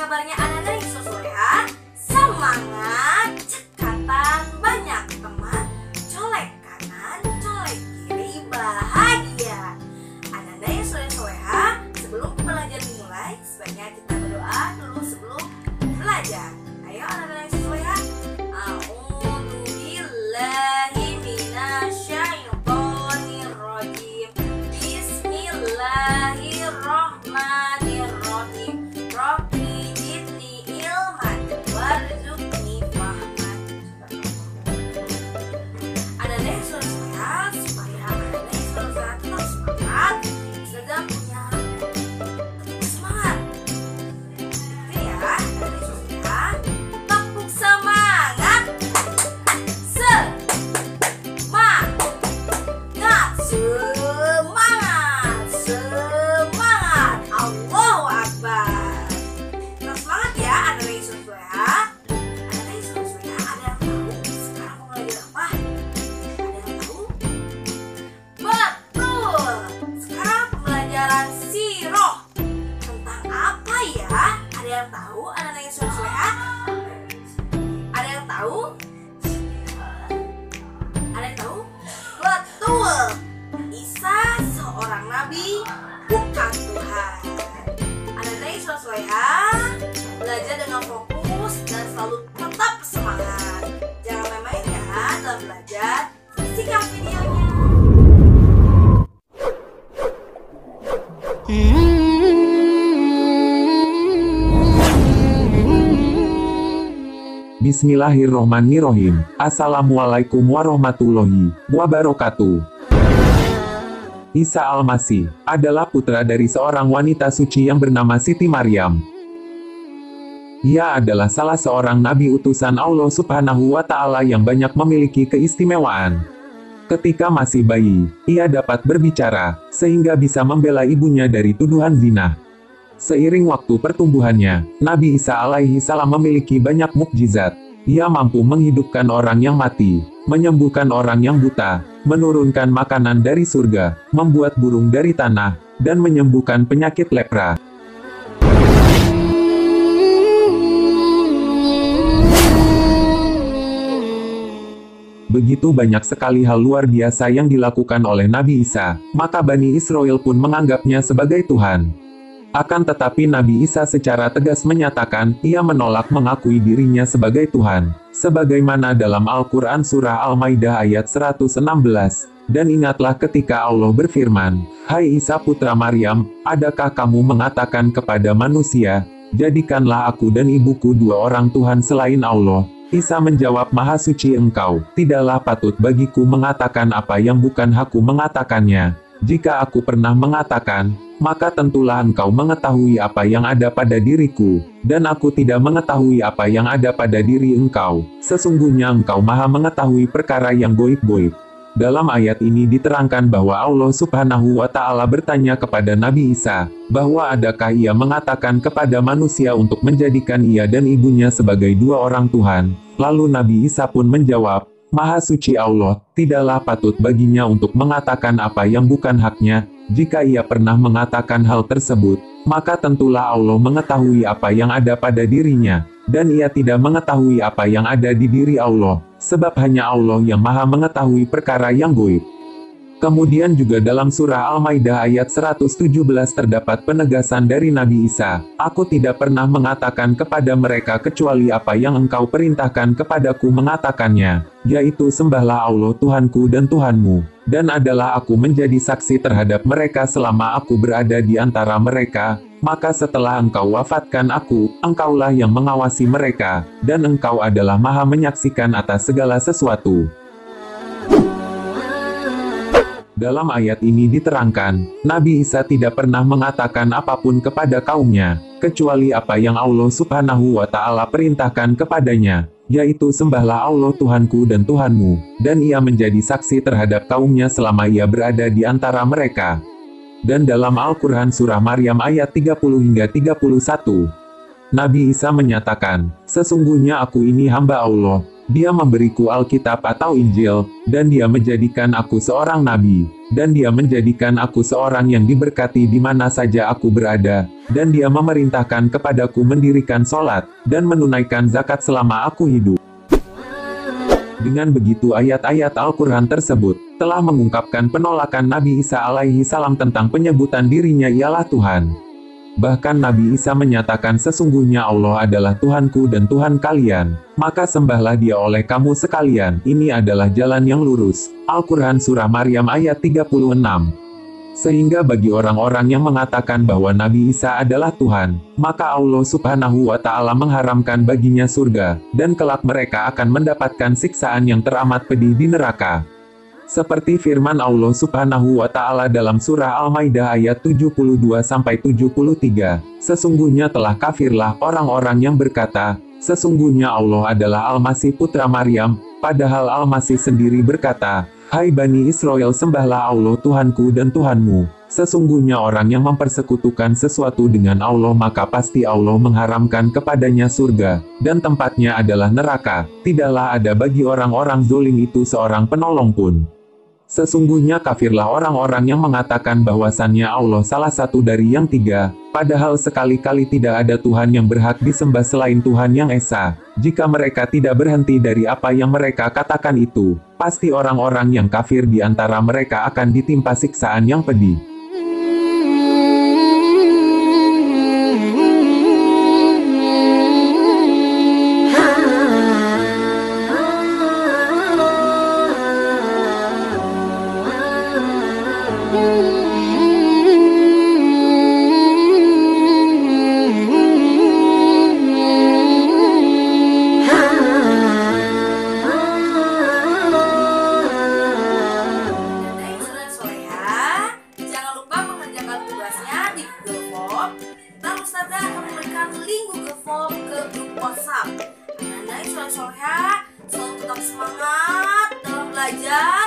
kabarnya anak-anak yang sosoleha? Semangat, cekatan, banyak teman, colek kanan, colek kiri, bahagia. Anak-anak yang soleha, sebelum belajar dimulai, sebaiknya kita berdoa dulu sebelum belajar. Ayo anak-anak yang soleha. A'udzubillahi minasyaitonirrajim. Bismillahirrahmanirrahim. Rabbi zidni ilman warzuqni fahman. Anak-anak yang soleha, supaya anak-anak yang soleha tetap semangat, sedang punya semangat. Itu ya, anak-anak yang soleha, tepuk semangat. Semangat, Allahu Akbar. Terus semangat ya anak-anak yang soleha. Anak-anak yang soleha, ada yang tahu sekarang mau belajar apa? Ada yang tahu? Betul. Sekarang pembelajaran siroh. Tentang apa ya? Ada yang tahu anak-anak yang soleha? Ada yang tahu? Ada yang tahu? Betul. Isa seorang nabi, bukan Tuhan. Anak-anak yang soleha, belajar dengan fokus dan selalu tetap semangat. Jangan main-main ya dalam belajar. Saksikan videonya. Bismillahirrohmanirrohim. Assalamualaikum warahmatullahi wabarakatuh. Isa Al-Masih adalah putra dari seorang wanita suci yang bernama Siti Maryam. Ia adalah salah seorang nabi utusan Allah Subhanahu wa Ta'ala yang banyak memiliki keistimewaan. Ketika masih bayi, ia dapat berbicara, sehingga bisa membela ibunya dari tuduhan zina. Seiring waktu pertumbuhannya, Nabi Isa alaihi salam memiliki banyak mukjizat. Ia mampu menghidupkan orang yang mati, menyembuhkan orang yang buta, menurunkan makanan dari surga, membuat burung dari tanah, dan menyembuhkan penyakit lepra. Begitu banyak sekali hal luar biasa yang dilakukan oleh Nabi Isa, maka Bani Israel pun menganggapnya sebagai Tuhan. Akan tetapi Nabi Isa secara tegas menyatakan, ia menolak mengakui dirinya sebagai Tuhan. Sebagaimana dalam Al-Quran Surah Al-Maidah ayat 116. Dan ingatlah ketika Allah berfirman, "Hai Isa putra Maryam, adakah kamu mengatakan kepada manusia, jadikanlah aku dan ibuku dua orang Tuhan selain Allah?" Isa menjawab, "Maha suci engkau, tidaklah patut bagiku mengatakan apa yang bukan hakku mengatakannya. Jika aku pernah mengatakan, maka tentulah engkau mengetahui apa yang ada pada diriku, dan aku tidak mengetahui apa yang ada pada diri engkau. Sesungguhnya engkau maha mengetahui perkara yang goib-goib." Dalam ayat ini diterangkan bahwa Allah Subhanahu wa Ta'ala bertanya kepada Nabi Isa, bahwa adakah ia mengatakan kepada manusia untuk menjadikan ia dan ibunya sebagai dua orang Tuhan. Lalu Nabi Isa pun menjawab, "Maha suci Allah, tidaklah patut baginya untuk mengatakan apa yang bukan haknya. Jika ia pernah mengatakan hal tersebut, maka tentulah Allah mengetahui apa yang ada pada dirinya, dan ia tidak mengetahui apa yang ada di diri Allah, sebab hanya Allah yang maha mengetahui perkara yang goib." Kemudian juga dalam surah Al-Maidah ayat 117 terdapat penegasan dari Nabi Isa, "Aku tidak pernah mengatakan kepada mereka kecuali apa yang engkau perintahkan kepadaku mengatakannya, yaitu sembahlah Allah Tuhanku dan Tuhanmu, dan adalah aku menjadi saksi terhadap mereka selama aku berada di antara mereka, maka setelah engkau wafatkan aku, engkaulah yang mengawasi mereka, dan engkau adalah maha menyaksikan atas segala sesuatu." Dalam ayat ini diterangkan, Nabi Isa tidak pernah mengatakan apapun kepada kaumnya, kecuali apa yang Allah Subhanahu wa Ta'ala perintahkan kepadanya, yaitu sembahlah Allah Tuhanku dan Tuhanmu, dan ia menjadi saksi terhadap kaumnya selama ia berada di antara mereka. Dan dalam Al-Quran Surah Maryam ayat 30 hingga 31, Nabi Isa menyatakan, "Sesungguhnya aku ini hamba Allah, Dia memberiku Alkitab atau Injil, dan Dia menjadikan aku seorang nabi, dan Dia menjadikan aku seorang yang diberkati di mana saja aku berada, dan Dia memerintahkan kepadaku mendirikan sholat, dan menunaikan zakat selama aku hidup. Dengan begitu ayat-ayat Al-Quran tersebut, telah mengungkapkan penolakan Nabi Isa alaihi salam tentang penyebutan dirinya ialah Tuhan. Bahkan Nabi Isa menyatakan sesungguhnya Allah adalah Tuhanku dan Tuhan kalian, maka sembahlah Dia oleh kamu sekalian, ini adalah jalan yang lurus. Al-Quran Surah Maryam ayat 36. Sehingga bagi orang-orang yang mengatakan bahwa Nabi Isa adalah Tuhan, maka Allah Subhanahu wa Ta'ala mengharamkan baginya surga, dan kelak mereka akan mendapatkan siksaan yang teramat pedih di neraka. Seperti firman Allah Subhanahu wa Ta'ala dalam surah Al-Maidah ayat 72-73, sesungguhnya telah kafirlah orang-orang yang berkata, sesungguhnya Allah adalah Al-Masih putra Maryam, padahal Al-Masih sendiri berkata, hai Bani Israel, sembahlah Allah Tuhanku dan Tuhanmu. Sesungguhnya orang yang mempersekutukan sesuatu dengan Allah maka pasti Allah mengharamkan kepadanya surga, dan tempatnya adalah neraka. Tidaklah ada bagi orang-orang zalim itu seorang penolong pun. Sesungguhnya kafirlah orang-orang yang mengatakan bahwasannya Allah salah satu dari yang tiga, padahal sekali-kali tidak ada Tuhan yang berhak disembah selain Tuhan yang Esa. Jika mereka tidak berhenti dari apa yang mereka katakan itu, pasti orang-orang yang kafir di antara mereka akan ditimpa siksaan yang pedih. Link Google Form ke grup WhatsApp. Anak-anak yang soleh, selalu tetap semangat dalam belajar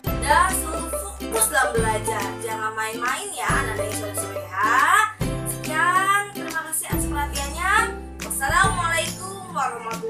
dan selalu fokus dalam belajar. Jangan main-main ya anak-anak yang soleh. Sekian, terima kasih atas perhatiannya. Wassalamualaikum warahmatullahi wabarakatuh.